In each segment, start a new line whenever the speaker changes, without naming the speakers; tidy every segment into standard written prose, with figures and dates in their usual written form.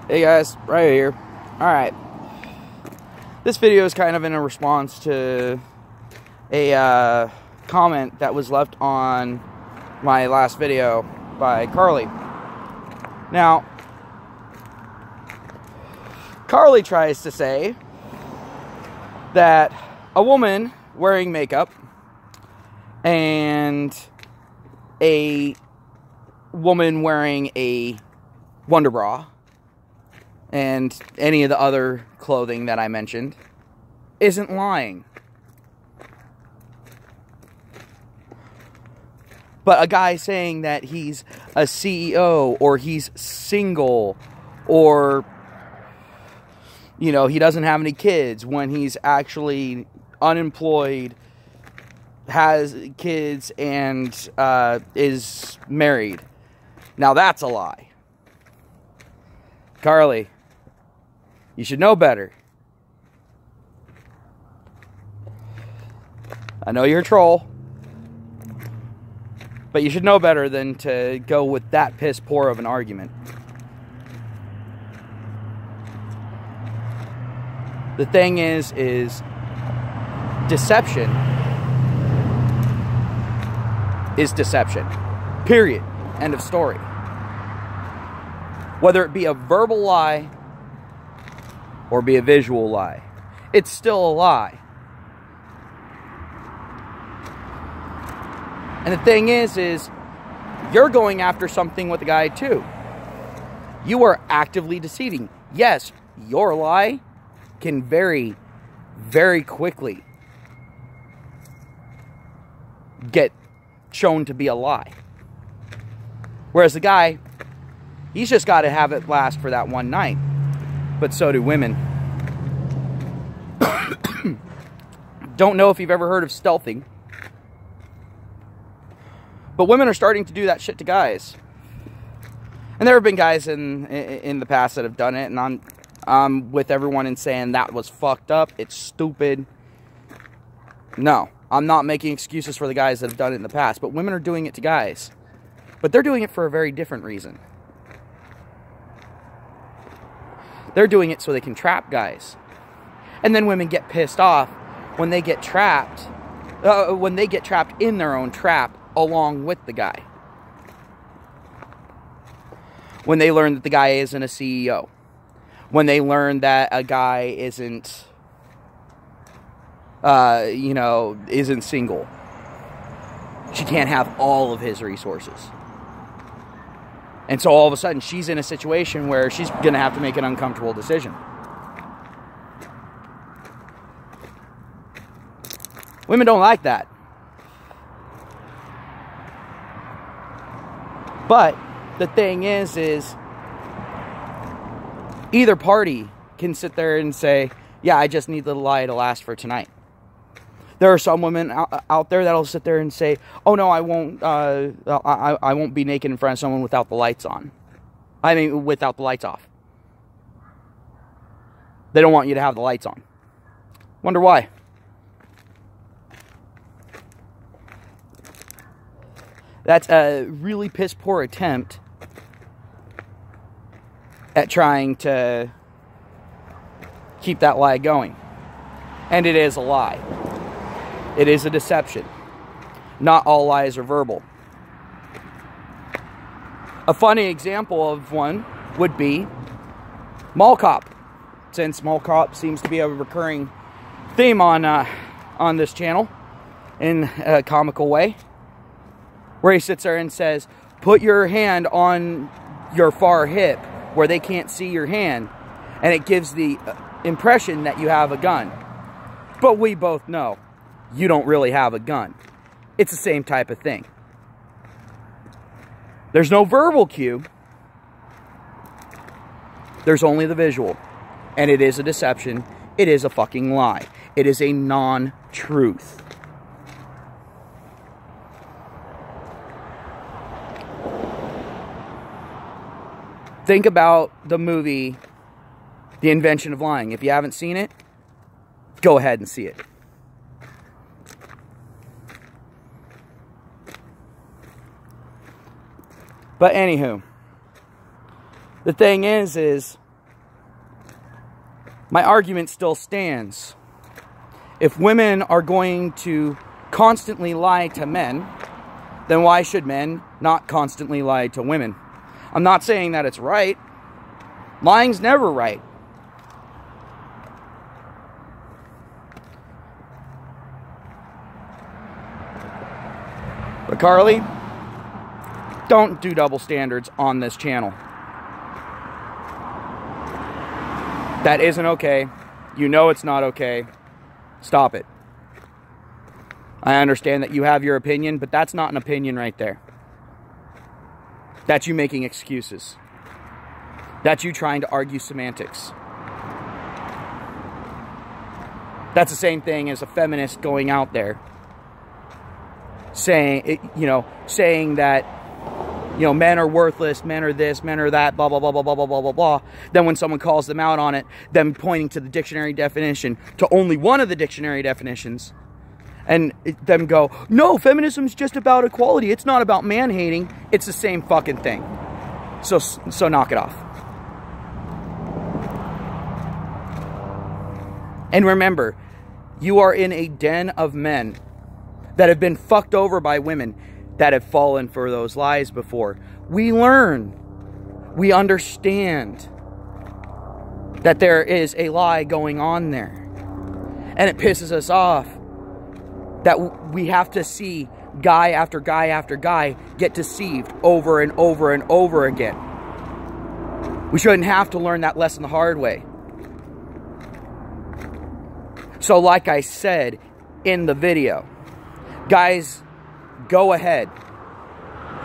Hey guys, right here. Alright. This video is kind of in a response to a comment that was left on my last video by Carly. Now, Carly tries to say that a woman wearing makeup and a woman wearing a Wonder Bra and any of the other clothing that I mentioned isn't lying. But a guy saying that he's a CEO or he's single or, you know, he doesn't have any kids when he's actually unemployed, has kids, and is married. Now that's a lie. Carly, you should know better. I know you're a troll, but you should know better than to go with that piss poor of an argument. The thing is deception is deception. Period. End of story. Whether it be a verbal lie or be a visual lie, it's still a lie. And the thing is you're going after something with the guy too. You are actively deceiving. Yes, your lie can very, very quickly get shown to be a lie. Whereas the guy, he's just got to have it last for that one night. But so do women. Don't know if you've ever heard of stealthing. But women are starting to do that shit to guys. And there have been guys in the past that have done it. And I'm with everyone in saying that was fucked up. It's stupid. No, I'm not making excuses for the guys that have done it in the past. But women are doing it to guys. But they're doing it for a very different reason. They're doing it so they can trap guys. And then women get pissed off when they get trapped. When they get trapped in their own trap along with the guy. When they learn that the guy isn't a CEO. When they learn that a guy isn't, isn't single. She can't have all of his resources. And so all of a sudden, she's in a situation where she's going to have to make an uncomfortable decision. Women don't like that. But the thing is either party can sit there and say, yeah, I just need the lie to last for tonight. There are some women out there that'll sit there and say, "Oh no, I won't. I won't be naked in front of someone without the lights on. I mean, without the lights off." They don't want you to have the lights on. Wonder why? That's a really piss poor attempt at trying to keep that lie going, and it is a lie. It is a deception. Not all lies are verbal. A funny example of one would be Mall Cop. Since Mall Cop seems to be a recurring theme on this channel in a comical way. Where he sits there and says, put your hand on your far hip where they can't see your hand. And it gives the impression that you have a gun. But we both know you don't really have a gun. It's the same type of thing. There's no verbal cue. There's only the visual. And it is a deception. It is a fucking lie. It is a non-truth. Think about the movie, The Invention of Lying. If you haven't seen it, go ahead and see it. But anywho, the thing is My argument still stands. If women are going to constantly lie to men, then why should men not constantly lie to women? I'm not saying that it's right. Lying's never right. But Carly, don't do double standards on this channel. That isn't okay. You know it's not okay. Stop it. I understand that you have your opinion, but that's not an opinion right there. That's you making excuses. That's you trying to argue semantics. That's the same thing as a feminist going out there saying, saying that, men are worthless, men are this, men are that, blah, blah, blah, blah, blah, blah, blah, blah, blah. Then when someone calls them out on it, them pointing to the dictionary definition, to only one of the dictionary definitions, and them go, no, feminism's just about equality. It's not about man-hating. It's the same fucking thing. So knock it off. And remember, you are in a den of men that have been fucked over by women that have fallen for those lies before. We learn. We understand that there is a lie going on there. And it pisses us off that we have to see guy after guy after guy get deceived over and over and over again. We shouldn't have to learn that lesson the hard way. So like I said in the video, guys, go ahead.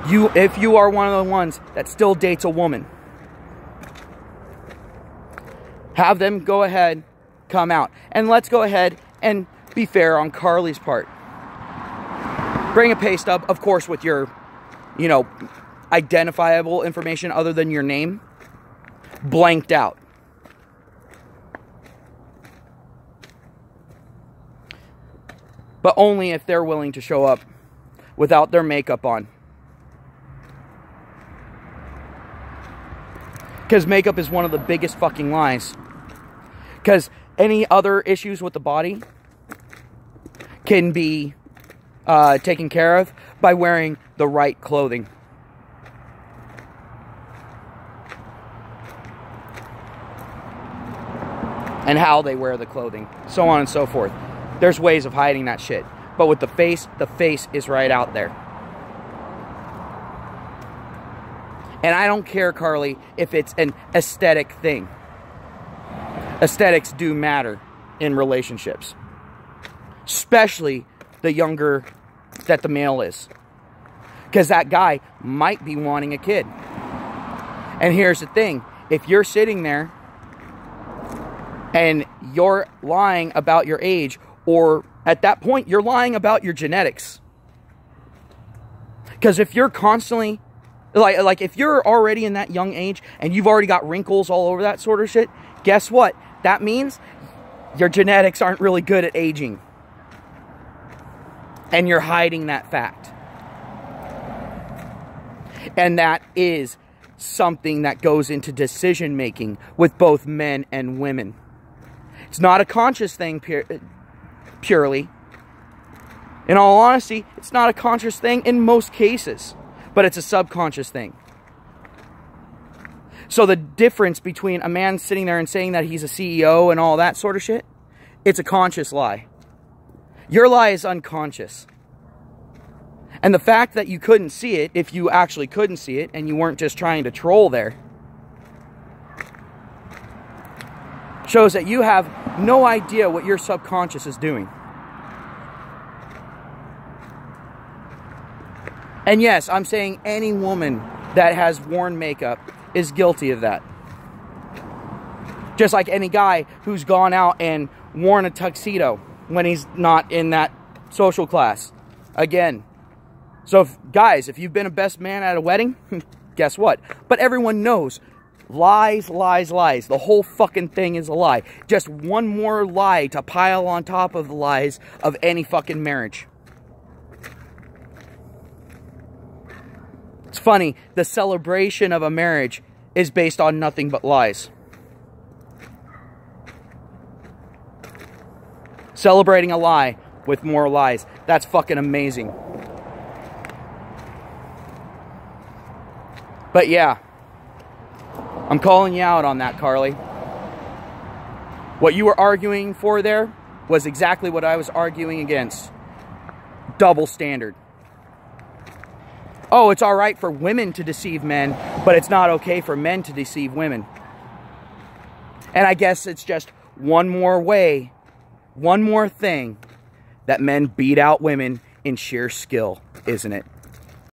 If you are one of the ones that still dates a woman, have them go ahead, come out. And let's go ahead and be fair on Carly's part. Bring a pay stub, of course, with your, identifiable information other than your name, blanked out. But only if they're willing to show up without their makeup on. Because makeup is one of the biggest fucking lies. Because any other issues with the body can be taken care of by wearing the right clothing. And how they wear the clothing. So on and so forth. There's ways of hiding that shit. But with the face is right out there. And I don't care, Carly, if it's an aesthetic thing. Aesthetics do matter in relationships. Especially the younger that the male is. Because that guy might be wanting a kid. And here's the thing. If you're sitting there and you're lying about your age, or at that point, you're lying about your genetics. Because if you're constantly, like if you're already in that young age and you've already got wrinkles all over that sort of shit, guess what? That means your genetics aren't really good at aging. And you're hiding that fact. And that is something that goes into decision making with both men and women. It's not a conscious thing purely. In all honesty, it's not a conscious thing in most cases, but it's a subconscious thing. So the difference between a man sitting there and saying that he's a CEO and all that sort of shit, it's a conscious lie. Your lie is unconscious. And the fact that you couldn't see it, if you actually couldn't see it, and you weren't just trying to troll there, shows that you have no idea what your subconscious is doing. And yes, I'm saying any woman that has worn makeup is guilty of that. Just like any guy who's gone out and worn a tuxedo when he's not in that social class. Again. So, guys, if you've been a best man at a wedding, guess what? But everyone knows. Lies, lies, lies. The whole fucking thing is a lie. Just one more lie to pile on top of the lies of any fucking marriage. It's funny, the celebration of a marriage is based on nothing but lies. Celebrating a lie with more lies. That's fucking amazing. But yeah, I'm calling you out on that, Carly. What you were arguing for there was exactly what I was arguing against. Double standard. Oh, it's all right for women to deceive men, but it's not okay for men to deceive women. And I guess it's just one more way, one more thing that men beat out women in sheer skill, isn't it?